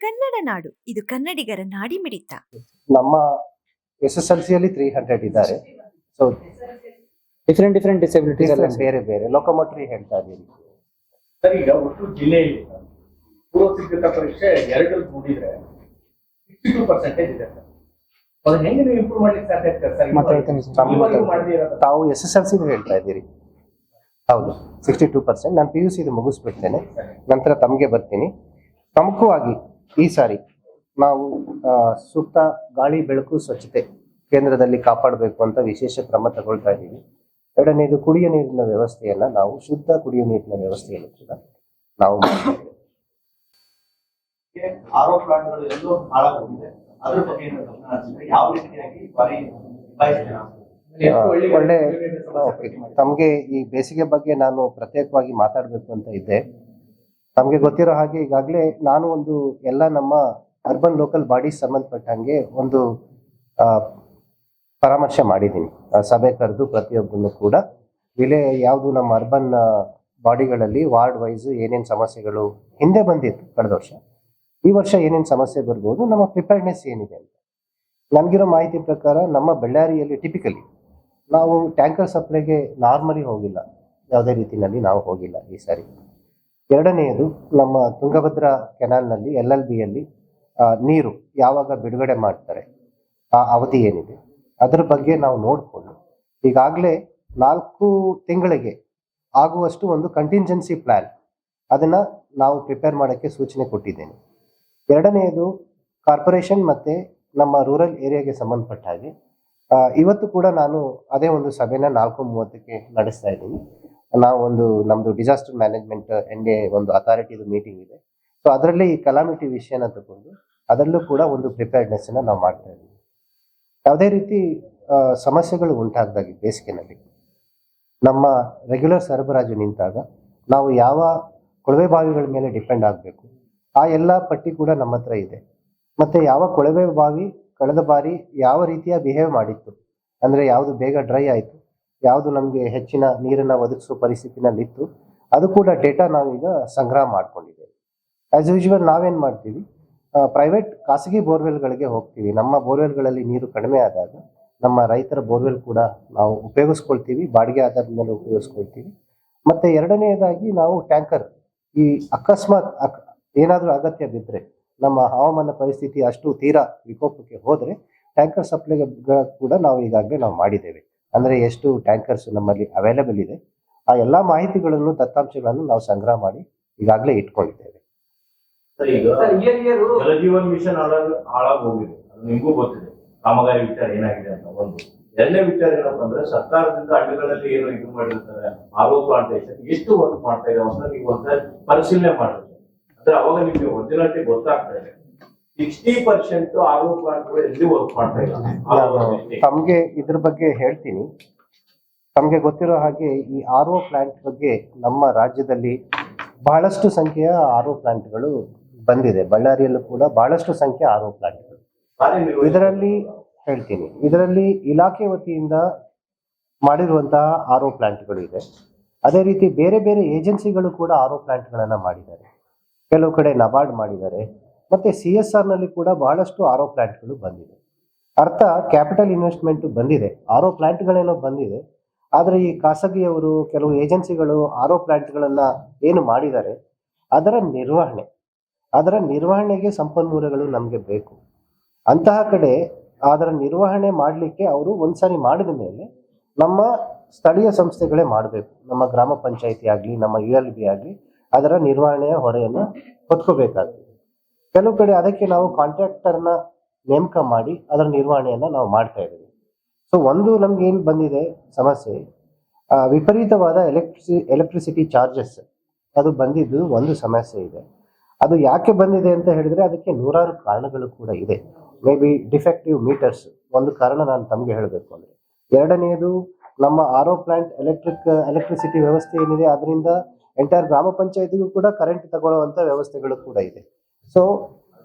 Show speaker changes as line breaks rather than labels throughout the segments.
ಕನ್ನಡ ನಾಡು, ಇದು ಕನ್ನಡಿಗರ ನಾಡಿಮಿಡಿತ.
ನಮ್ಮ SSLC ಅಲ್ಲಿ 300 ಇದ್ದಾರೆ. ಸೊ
ಡಿಫರೆಂಟ್ ಡಿಸಬಿಲಿಟೀಸ್
ಬೇರೆ ಬೇರೆ ಲೊಕೊಮೋಟರಿ ಹೇಳ್ತಾ ಇದ್ದೀನಿ.
ಸರ್, ಈಗ ಒಟ್ಟು ಜಿಲ್ಲೆಯಲ್ಲಿ ಪೂರ್ವ ಸಿದ್ಧತಾ ಪರೀಕ್ಷೆ 2 ನೋಡಿದ್ರೆ 62% ಇದೆ ಸರ್. ಅದನ್ನ ಹೆಂಗೆ ನೀವು ಇಂಪ್ರೂವ್ ಮಾಡ್ಲಿಕ್ಕೆ ಸಾಧ್ಯ ಆಗ್ತದೆ ಸರ್?
ಮಾತಾಡ್ತೀನಿ ಸರ್.
ತಾವು SSLC ಹೇಳ್ತಾ ಇದ್ದೀರಿ. ಹೌದು, 62%. ನಾನು PUC ಮುಗಿಸ್ಬಿಡ್ತೇನೆ, ನಂತರ ತಮಗೆ ಬರ್ತೀನಿ. ಪ್ರಮುಖವಾಗಿ ಈ ಸಾರಿ ನಾವು ಸೂಕ್ತ ಗಾಳಿ ಬೆಳಕು ಸ್ವಚ್ಛತೆ ಕೇಂದ್ರದಲ್ಲಿ ಕಾಪಾಡಬೇಕು ಅಂತ ವಿಶೇಷ ಕ್ರಮ ತಗೊಳ್ತಾ ಇದ್ದೀವಿ. ಎರಡನೇದು ಕುಡಿಯುವ ನೀರಿನ ವ್ಯವಸ್ಥೆಯನ್ನ ನಾವು ಶುದ್ಧ ಕುಡಿಯುವ ನೀರಿನ ವ್ಯವಸ್ಥೆಯನ್ನು ಕೂಡ ನಾವು
ಆರೋ ಪ್ಲಾಂಟ್ಗಳು ಎಲ್ಲೋ ಹಾಳಾಗೋಗಿದೆ. ಅದ್ರ ಬಗ್ಗೆ ಯಾವ ರೀತಿಯಾಗಿ
ಒಳ್ಳೆ ತಮಗೆ ಈ ಬೇಸಿಗೆ ಬಗ್ಗೆ ನಾನು ಪ್ರತ್ಯೇಕವಾಗಿ ಮಾತಾಡಬೇಕು ಅಂತ ಇದ್ದೆ. ತಮಗೆ ಗೊತ್ತಿರೋ ಹಾಗೆ ಈಗಾಗಲೇ ನಾನು ಒಂದು ಎಲ್ಲ ನಮ್ಮ ಅರ್ಬನ್ ಲೋಕಲ್ ಬಾಡೀಸ್ ಸಂಬಂಧಪಟ್ಟಂಗೆ ಒಂದು ಪರಾಮರ್ಶೆ ಮಾಡಿದ್ದೀನಿ. ಸಭೆ ಕರೆದು ಪ್ರತಿಯೊಬ್ಬರನ್ನು ಕೂಡ ಯಾವುದು ನಮ್ಮ ಅರ್ಬನ್ ಬಾಡಿಗಳಲ್ಲಿ ವಾರ್ಡ್ ವೈಸ್ ಏನೇನು ಸಮಸ್ಯೆಗಳು ಹಿಂದೆ ಬಂದಿತ್ತು ಕಳೆದ ವರ್ಷ, ಈ ವರ್ಷ ಏನೇನು ಸಮಸ್ಯೆ ಬರ್ಬೋದು, ನಮ್ಮ ಪ್ರಿಪೇರ್ಡ್ನೆಸ್ ಏನಿದೆ ಅಂತ. ನನಗಿರೋ ಮಾಹಿತಿ ಪ್ರಕಾರ ನಮ್ಮ ಬಳ್ಳಾರಿಯಲ್ಲಿ ಟಿಪಿಕಲಿ ನಾವು ಟ್ಯಾಂಕರ್ ಸಪ್ಲೈಗೆ ನಾರ್ಮಲಿ ಹೋಗಿಲ್ಲ, ಯಾವುದೇ ರೀತಿಯಲ್ಲಿ ನಾವು ಹೋಗಿಲ್ಲ ಈ ಸಾರಿ. ಎರಡನೆಯದು ನಮ್ಮ ತುಂಗಭದ್ರಾ ಕೆನಾಲ್ನಲ್ಲಿ LLBಯಲ್ಲಿ ನೀರು ಯಾವಾಗ ಬಿಡುಗಡೆ ಮಾಡ್ತಾರೆ, ಆ ಅವಧಿ ಏನಿದೆ ಅದರ ಬಗ್ಗೆ ನಾವು ನೋಡಿಕೊಂಡು ಈಗಾಗಲೇ 4 ತಿಂಗಳಿಗೆ ಆಗುವಷ್ಟು ಒಂದು ಕಂಟಿಂಜೆನ್ಸಿ ಪ್ಲಾನ್ ಅದನ್ನು ನಾವು ಪ್ರಿಪೇರ್ ಮಾಡೋಕ್ಕೆ ಸೂಚನೆ ಕೊಟ್ಟಿದ್ದೇನೆ. ಎರಡನೆಯದು ಕಾರ್ಪೊರೇಷನ್ ಮತ್ತು ನಮ್ಮ ರೂರಲ್ ಏರಿಯಾಗೆ ಸಂಬಂಧಪಟ್ಟ ಹಾಗೆ ಇವತ್ತು ಕೂಡ ನಾನು ಅದೇ ಒಂದು ಸಭೆನ 4:30ಕ್ಕೆ ನಡೆಸ್ತಾ ಇದ್ದೀನಿ. ನಾವು ನಮ್ಮದು ಡಿಸಾಸ್ಟರ್ ಮ್ಯಾನೇಜ್ಮೆಂಟ್ NDA ಒಂದು ಅಥಾರಿಟಿದು ಮೀಟಿಂಗ್ ಇದೆ. ಸೊ ಅದರಲ್ಲಿ ಈ ಕಲಾಮಿಟಿ ವಿಷಯನ ತಗೊಂಡು ಅದರಲ್ಲೂ ಕೂಡ ಒಂದು ಪ್ರಿಪೇರ್ಡ್ನೆಸ್ಸನ್ನು ನಾವು ಮಾಡ್ತಾ ಇದ್ದೀವಿ. ಯಾವುದೇ ರೀತಿ ಸಮಸ್ಯೆಗಳು ಉಂಟಾಗದಾಗಿ ಬೇಸಿಗೆನಲ್ಲಿ ನಮ್ಮ ರೆಗ್ಯುಲರ್ ಸರಬರಾಜು ನಿಂತಾಗ ನಾವು ಯಾವ ಕೊಳವೆ ಬಾವಿಗಳ ಮೇಲೆ ಡಿಪೆಂಡ್ ಆಗಬೇಕು ಆ ಎಲ್ಲ ಪಟ್ಟಿ ಕೂಡ ನಮ್ಮ ಹತ್ರ ಇದೆ. ಮತ್ತು ಯಾವ ಕೊಳವೆ ಬಾವಿ ಕಳೆದ ಬಾರಿ ಯಾವ ರೀತಿಯ ಬಿಹೇವ್ ಮಾಡಿತ್ತು, ಅಂದರೆ ಯಾವುದು ಬೇಗ ಡ್ರೈ ಆಯಿತು, ಯಾವುದು ನಮಗೆ ಹೆಚ್ಚಿನ ನೀರನ್ನು ಒದಗಿಸುವ ಪರಿಸ್ಥಿತಿನಲ್ಲಿತ್ತು, ಅದು ಕೂಡ ಡೇಟಾ ನಾವೀಗ ಸಂಗ್ರಹ ಮಾಡ್ಕೊಂಡಿದ್ದೇವೆ. ಆ್ಯಸ್ ಯೂಶುವಲ್ ನಾವೇನು ಮಾಡ್ತೀವಿ, ಪ್ರೈವೇಟ್ ಖಾಸಗಿ ಬೋರ್ವೆಲ್ಗಳಿಗೆ ಹೋಗ್ತೀವಿ. ನಮ್ಮ ಬೋರ್ವೆಲ್ಗಳಲ್ಲಿ ನೀರು ಕಡಿಮೆ ಆದಾಗ ನಮ್ಮ ರೈತರ ಬೋರ್ವೆಲ್ ಕೂಡ ನಾವು ಉಪಯೋಗಿಸ್ಕೊಳ್ತೀವಿ, ಬಾಡಿಗೆ ಆಧಾರದ ಮೇಲೆ ಉಪಯೋಗಿಸ್ಕೊಳ್ತೀವಿ. ಮತ್ತು ಎರಡನೆಯದಾಗಿ ನಾವು ಟ್ಯಾಂಕರ್ ಈ ಅಕಸ್ಮಾತ್ ಏನಾದರೂ ಅಗತ್ಯ ಬಿದ್ದರೆ, ನಮ್ಮ ಹವಾಮಾನ ಪರಿಸ್ಥಿತಿ ಅಷ್ಟು ತೀರಾ ವಿಕೋಪಕ್ಕೆ ಹೋದರೆ ಟ್ಯಾಂಕರ್ ಸಪ್ಲೈ ಕೂಡ ನಾವು ಈಗಾಗಲೇ ನಾವು ಮಾಡಿದ್ದೇವೆ. ಅಂದರೆ ಎಷ್ಟು ಟ್ಯಾಂಕರ್ಸ್ ನಮ್ಮಲ್ಲಿ ಅವೈಲೇಬಲ್ ಇದೆ ಆ ಎಲ್ಲ ಮಾಹಿತಿಗಳನ್ನು ದತ್ತಾಂಶಗಳನ್ನು ನಾವು ಸಂಗ್ರಹ ಮಾಡಿ ಈಗಾಗಲೇ ಇಟ್ಕೊಂಡಿದ್ದೇವೆ.
ಜಲಜೀವನ್ ಮಿಷನ್ ಹಾಳಾಗಿ ಹೋಗಿದೆ, ಅದು ನಿಮಗೂ ಗೊತ್ತಿದೆ. ಕಾಮಗಾರಿ ವಿಚಾರ ಏನಾಗಿದೆ ಅಂತ ಒಂದು. ಎರಡನೇ ವಿಚಾರ ಏನಪ್ಪ ಅಂದ್ರೆ, ಸರ್ಕಾರದಿಂದ ಹಳ್ಳಿಗಳಲ್ಲಿ ಏನು ಇದು ಮಾಡಿರ್ತಾರೆ ಆರೋ ಪ್ಲಾಂಟೇಶನ್ ಎಷ್ಟು ವರ್ಕ್ ಮಾಡ್ತಾ ಇದೆ ಅಂತ ನೀವು ಒಂದ್ಸರಿ ಪರಿಶೀಲನೆ ಮಾಡಿದ್ರೆ ಅಂದ್ರೆ ಅವಾಗ ನಿಮಗೆ ಒರಿಜಿನಾಲಿಟಿ ಗೊತ್ತಾಗ್ತಾ ಇದೆ. 60% ಆರೋ ಪ್ಲಾಂಟ್ಗಳು ಎಲ್ಲಿ ವರ್ಕ್ ಮಾಡ್ತಾ ಇಲ್ಲ.
ತಮಗೆ ಇದ್ರ ಬಗ್ಗೆ ಹೇಳ್ತೀನಿ. ತಮಗೆ ಗೊತ್ತಿರೋ ಹಾಗೆ ಈ RO ಪ್ಲಾಂಟ್ ಬಗ್ಗೆ ನಮ್ಮ ರಾಜ್ಯದಲ್ಲಿ ಬಹಳಷ್ಟು ಸಂಖ್ಯೆಯ RO ಪ್ಲಾಂಟ್ಗಳು ಬಂದಿದೆ. ಬಳ್ಳಾರಿಯಲ್ಲೂ ಕೂಡ ಬಹಳಷ್ಟು ಸಂಖ್ಯೆಯ RO ಪ್ಲಾಂಟ್ಗಳು ಇದರಲ್ಲಿ ಇಲಾಖೆ ವತಿಯಿಂದ ಮಾಡಿರುವಂತಹ RO ಪ್ಲಾಂಟ್ಗಳು ಇದೆ. ಅದೇ ರೀತಿ ಬೇರೆ ಬೇರೆ ಏಜೆನ್ಸಿಗಳು ಕೂಡ RO ಪ್ಲಾಂಟ್ಗಳನ್ನು ಮಾಡಿದ್ದಾರೆ. ಕೆಲವು ಕಡೆ ನಬಾರ್ಡ್ ಮಾಡಿದ್ದಾರೆ. ಮತ್ತು CSR ನಲ್ಲಿ ಕೂಡ ಬಹಳಷ್ಟು RO ಪ್ಲಾಂಟ್ಗಳು ಬಂದಿದೆ. ಅರ್ಥ ಕ್ಯಾಪಿಟಲ್ ಇನ್ವೆಸ್ಟ್ಮೆಂಟ್ ಬಂದಿದೆ, RO ಪ್ಲಾಂಟ್ಗಳೇನೋ ಬಂದಿದೆ. ಆದರೆ ಈ ಖಾಸಗಿಯವರು ಕೆಲವು ಏಜೆನ್ಸಿಗಳು RO ಪ್ಲಾಂಟ್ಗಳನ್ನು ಏನು ಮಾಡಿದ್ದಾರೆ ಅದರ ನಿರ್ವಹಣೆಗೆ ಸಂಪನ್ಮೂಲಗಳು ನಮಗೆ ಬೇಕು. ಅಂತಹ ಕಡೆ ಅದರ ನಿರ್ವಹಣೆ ಮಾಡಲಿಕ್ಕೆ ಅವರು ಒಂದ್ಸಾರಿ ಮಾಡಿದ ಮೇಲೆ ನಮ್ಮ ಸ್ಥಳೀಯ ಸಂಸ್ಥೆಗಳೇ ಮಾಡಬೇಕು. ನಮ್ಮ ಗ್ರಾಮ ಪಂಚಾಯಿತಿ ಆಗಲಿ, ನಮ್ಮ ULB ಆಗಲಿ ಅದರ ನಿರ್ವಹಣೆಯ ಹೊರೆಯನ್ನು ಹೊತ್ಕೋಬೇಕಾಗ್ತದೆ. ಕೆಲವು ಕಡೆ ಅದಕ್ಕೆ ನಾವು ಕಾಂಟ್ರಾಕ್ಟರ್ನ ನೇಮಕ ಮಾಡಿ ಅದರ ನಿರ್ವಹಣೆಯನ್ನು ನಾವು ಮಾಡ್ತಾ ಇದ್ದೀವಿ. ಸೊ ಒಂದು ನಮ್ಗೆ ಏನು ಬಂದಿದೆ ಸಮಸ್ಯೆ, ವಿಪರೀತವಾದ ಎಲೆಕ್ಟ್ರಿಸಿಟಿ ಚಾರ್ಜಸ್ ಅದು ಬಂದಿದ್ದು ಒಂದು ಸಮಸ್ಯೆ ಇದೆ. ಅದು ಯಾಕೆ ಬಂದಿದೆ ಅಂತ ಹೇಳಿದ್ರೆ ಅದಕ್ಕೆ ನೂರಾರು ಕಾರಣಗಳು ಕೂಡ ಇದೆ. ಮೇ ಬಿ ಡಿಫೆಕ್ಟಿವ್ ಮೀಟರ್ಸ್ ಒಂದು ಕಾರಣ ನಾನು ತಮಗೆ ಹೇಳಬೇಕು ಅಂದರೆ. ಎರಡನೆಯದು ನಮ್ಮ RO ಪ್ಲಾಂಟ್ ಎಲೆಕ್ಟ್ರಿಸಿಟಿ ವ್ಯವಸ್ಥೆ ಏನಿದೆ ಅದರಿಂದ ಎಂಟೈರ್ ಗ್ರಾಮ ಪಂಚಾಯತಿಗೂ ಕೂಡ ಕರೆಂಟ್ ತಗೊಳ್ಳುವಂಥ ವ್ಯವಸ್ಥೆಗಳು ಕೂಡ ಇದೆ. So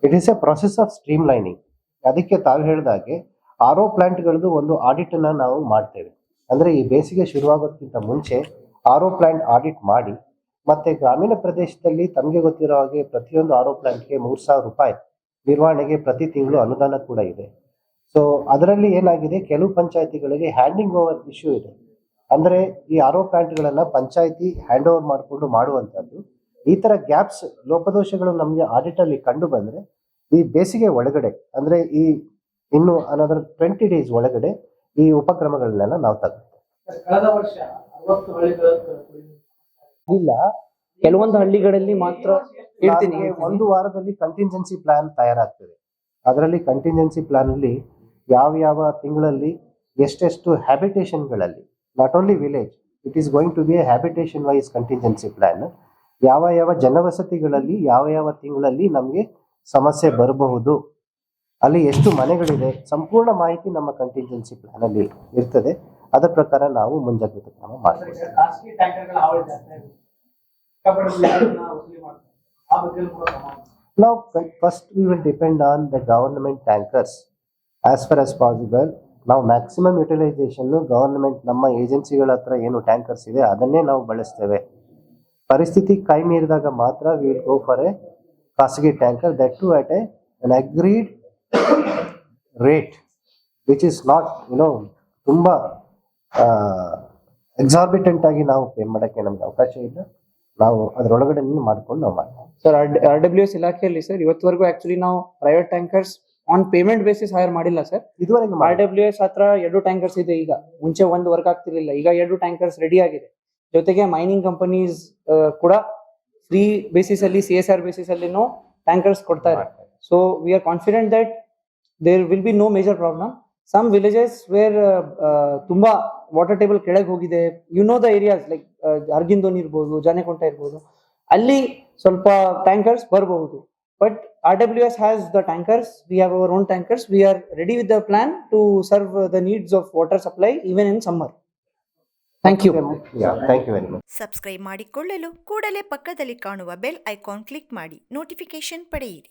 it is A process of stream lining. ಅದಕ್ಕೆ ತಾವು ಹೇಳಿದಾಗೆ RO ಪ್ಲಾಂಟ್ಗಳದ್ದು ಒಂದು ಆಡಿಟನ್ನು ನಾವು ಮಾಡ್ತೇವೆ. ಅಂದರೆ ಈ ಬೇಸಿಗೆ ಶುರುವಾಗೋದಕ್ಕಿಂತ ಮುಂಚೆ RO ಪ್ಲಾಂಟ್ ಆಡಿಟ್ ಮಾಡಿ ಮತ್ತೆ ಗ್ರಾಮೀಣ ಪ್ರದೇಶದಲ್ಲಿ ತಮಗೆ ಗೊತ್ತಿರೋ ಹಾಗೆ ಪ್ರತಿಯೊಂದು ಆರ್ ಒ ಪ್ಲಾಂಟ್ಗೆ 3,000 ರೂಪಾಯಿ ನಿರ್ವಹಣೆಗೆ ಪ್ರತಿ ತಿಂಗಳು ಅನುದಾನ ಕೂಡ ಇದೆ. ಸೊ ಅದರಲ್ಲಿ ಏನಾಗಿದೆ, ಕೆಲವು ಪಂಚಾಯತಿಗಳಿಗೆ ಹ್ಯಾಂಡಿಂಗ್ ಓವರ್ ಇಶ್ಯೂ ಇದೆ. ಅಂದ್ರೆ ಈ ಆರ್ ಒ ಪ್ಲಾಂಟ್ಗಳನ್ನ ಪಂಚಾಯತಿ ಹ್ಯಾಂಡ್ ಓವರ್ ಮಾಡಿಕೊಂಡು ಮಾಡುವಂತದ್ದು. ಈ ತರ ಗ್ಯಾಪ್ಸ್, ಲೋಪದೋಷಗಳು ನಮಗೆ ಆಡಿಟ್ ಅಲ್ಲಿ ಕಂಡು ಬಂದ್ರೆ ಈ ಬೇಸಿಗೆ ಒಳಗಡೆ, ಅಂದ್ರೆ ಈ ಇನ್ನು ಅನದರ್ 20 days ಒಳಗಡೆ ಈ ಉಪಕ್ರಮಗಳನ್ನೆಲ್ಲ ನಾವು ತಗೊಳ್ತೇವೆ.
ಕಳೆದ ವರ್ಷ 60 ಹಳ್ಳಿಗಳ ಇಲ್ಲ, ಕೆಲವೊಂದು ಹಳ್ಳಿಗಳಲ್ಲಿ ಮಾತ್ರ ಇಡ್ತೀನಿ.
ಒಂದು ವಾರದಲ್ಲಿ ಕಂಟಿಂಜೆನ್ಸಿ ಪ್ಲಾನ್ ತಯಾರಾಗ್ತದೆ. ಅದರಲ್ಲಿ ಕಂಟಿಂಜೆನ್ಸಿ ಪ್ಲಾನ್ ಅಲ್ಲಿ ಯಾವ ತಿಂಗಳಲ್ಲಿ ಎಷ್ಟೆಷ್ಟು ಹ್ಯಾಬಿಟೇಷನ್ಗಳಲ್ಲಿ, not only village, it is going to be a habitation wise contingency plan. ಯಾವ ಜನವಸತಿಗಳಲ್ಲಿ ಯಾವ ತಿಂಗಳಲ್ಲಿ ನಮಗೆ ಸಮಸ್ಯೆ ಬರಬಹುದು, ಅಲ್ಲಿ ಎಷ್ಟು ಮನೆಗಳಿದೆ, ಸಂಪೂರ್ಣ ಮಾಹಿತಿ ನಮ್ಮ ಕಂಟಿಂಜೆನ್ಸಿ ಪ್ಲಾನ್ ಅಲ್ಲಿ ಇರ್ತದೆ. ಅದರ ಪ್ರಕಾರ ನಾವು ಮುಂಜಾಗ್ರತಾ ಕ್ರಮ ಮಾಡ್ತೀವಿ.
ಖಾಸಗಿ ಟ್ಯಾಂಕರ್ಗಳ ಹಾವಳಿ ಜಾಸ್ತಿ ಆಗಿದೆ. ಸಿಕ್ಕಾಪಟ್ಟೆ ವಸೂಲಿ ಮಾಡ್ತಾರೆ. ಆ ಬಗ್ಗೆ ಕೂಡ ಗಮನ.
Now, first we will depend on the government tankers as far as possible. ನಾವು ಮ್ಯಾಕ್ಸಿಮಮ್ ಯುಟಿಲೈಸೇಷನ್ ಗವರ್ನಮೆಂಟ್ ನಮ್ಮ ಏಜೆನ್ಸಿಗಳ ಹತ್ರ ಏನು ಟ್ಯಾಂಕರ್ಸ್ ಇದೆ ಅದನ್ನೇ ನಾವು ಬಳಸ್ತೇವೆ. ಪರಿಸ್ಥಿತಿ ಕೈ ಮೀರಿದಾಗ ಮಾತ್ರ we will go for a ಖಾಸಗಿ tanker, that to at an agreed rate which is not ತುಂಬಾ ಎಕ್ಸಾರ್ಬಿಟೆಂಟ್ ಆಗಿ ನಾವು ಪೇ ಮಾಡಕ್ಕೆ ನಮ್ಗೆ ಅವಕಾಶ ಇಲ್ಲ. ನಾವು ಅದರೊಳಗಡೆ ಮಾಡ್ಕೊಂಡು ನಾವು ಮಾಡ್ತೀವಿ.
ಸರ್, RWS ಇಲಾಖೆಯಲ್ಲಿ ಸರ್ ಇವತ್ತವರೆಗೂ ಆಕ್ಚುಲಿ ನಾವು private tankers on payment basis hire ಮಾಡಿಲ್ಲ ಸರ್.
ಇದುವರೆಗೆ
RWS ಹತ್ರ 2 ಟ್ಯಾಂಕರ್ಸ್ ಇದೆ. ಈಗ ಮುಂಚೆ ಒಂದು ವರ್ಕ್ ಆಗ್ತಿರ್ಲಿಲ್ಲ, ಈಗ 2 ಟ್ಯಾಂಕರ್ಸ್ ರೆಡಿ ಆಗಿದೆ. ಜೊತೆಗೆ ಮೈನಿಂಗ್ ಕಂಪನೀಸ್ ಕೂಡ ಫ್ರೀ ಬೇಸಿಸ್ ಅಲ್ಲಿ, CSR ಬೇಸಿಸ್ ಅಲ್ಲಿನೂ ಟ್ಯಾಂಕರ್ಸ್ ಕೊಡ್ತಾರೆ. So we are confident that there will be no major problem. Some villages where ತುಂಬಾ ವಾಟರ್ ಟೇಬಲ್ ಕೆಳಗೆ ಹೋಗಿದೆ, ದ ಏರಿಯಾಸ್ ಲೈಕ್ ಅರ್ಗಿಂದೋನ್ ಇರ್ಬೋದು, ಜಾನೆಕೊಂಟ ಇರ್ಬೋದು, ಅಲ್ಲಿ ಸ್ವಲ್ಪ ಟ್ಯಾಂಕರ್ಸ್ ಬರಬಹುದು. But RWS has the tankers, we have our own tankers, we are ready with the plan to serve the needs of water supply even in summer. Thank you.
Yeah, thank you very much.
Subscribe ಮಾಡಿಕೊಳ್ಳಲು ಕೂಡಲೇ ಪಕ್ಕದಲ್ಲಿ ಕಾಣುವ bell icon click ಮಾಡಿ notification ಪಡೆಯಿರಿ.